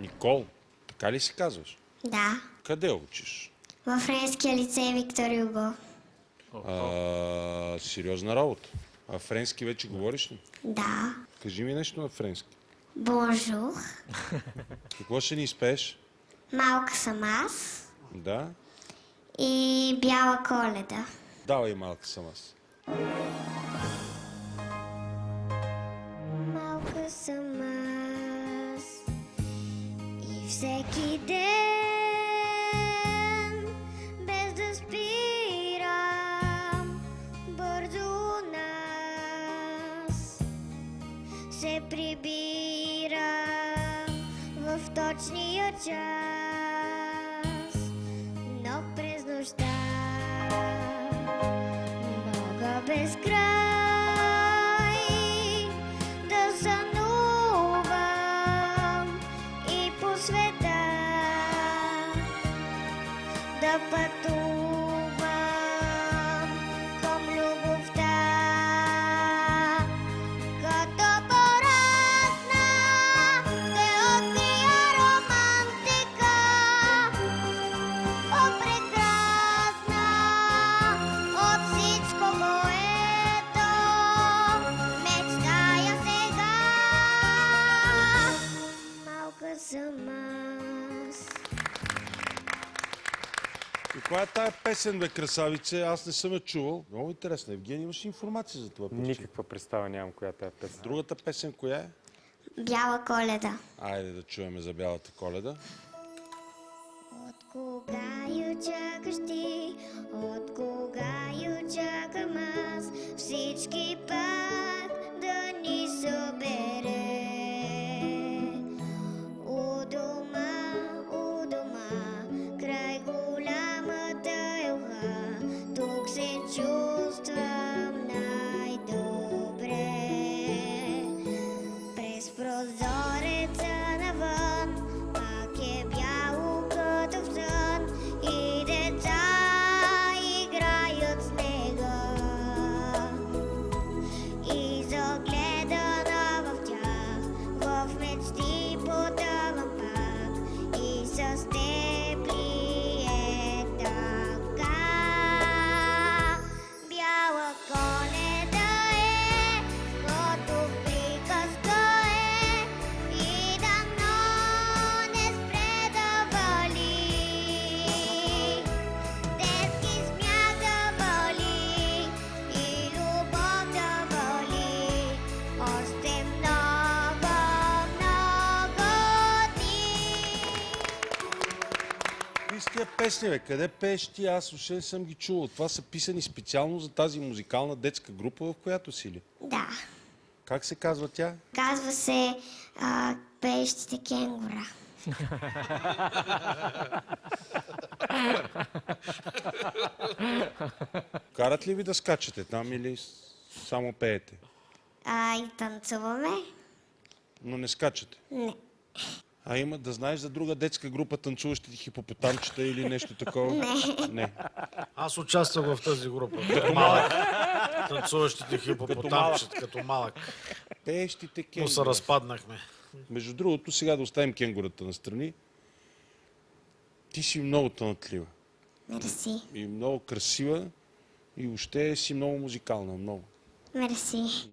Никол, така ли се казваш? Да. Къде учиш? Във френския лицей Виктор Юго. Сериозна работа. А френски вече говориш ли? Да. Кажи ми нещо на френски. Бонжур. Какво ще ни изпееш? Малка съм аз. Да? И Бяла Коледа. Давай малка съм аз. Малка съм аз и всеки ден, без да спирам, бързо у нас се прибирам в точния час, но през нощта мога без край да сънувам и по света да пътувам към любовта. Като порасна, ще открия романтика, по-прекрасна от всичко, което мечтая сега. Малка съм аз. И коя е тая песен, бе, красавице? Аз не съм я чувал. Много интересно. Евгений, имаш информация за това? Никаква представа нямам коя е песен. Другата песен коя е? Бяла Коледа. Айде да чуем за Бялата Коледа. От кога ю чакаш ти, от кога ю чакам аз, всички пак да ни събере. У дома, край голямата елха, тук се чувствам най-добре. През прозореца навън, пак е бяло като в сън, и деца играят в снега. И загледана в тях, в мечти потъвам пак, и с теб ли е така? Бяла Коледа е, като приказка е, и дано не спре да вали. Детски смях да вали и любов да вали още много, много дни. Какви са тия песни, бе? Къде пееш ти? Аз въобще не съм ги чувал. Това са писани специално за тази музикална детска група, в която си ли? Да. Как се казва тя? Казва се Пеещите кенгура. Карат ли ви да скачате там или само пеете? И танцуваме? Но не скачате. Не. А има да знаеш за друга детска група танцуващите хипопотамчета или нещо такова? Не. Аз участвах в тази група. Като малък. Танцуващите хипопотамчета, като малък. Пеещите Но кенгура. се разпаднахме. Между другото, сега да оставим кенгурата настрани. Ти си много талантлива. Мерси. И много красива. И въобще си много музикална. Много. Мерси.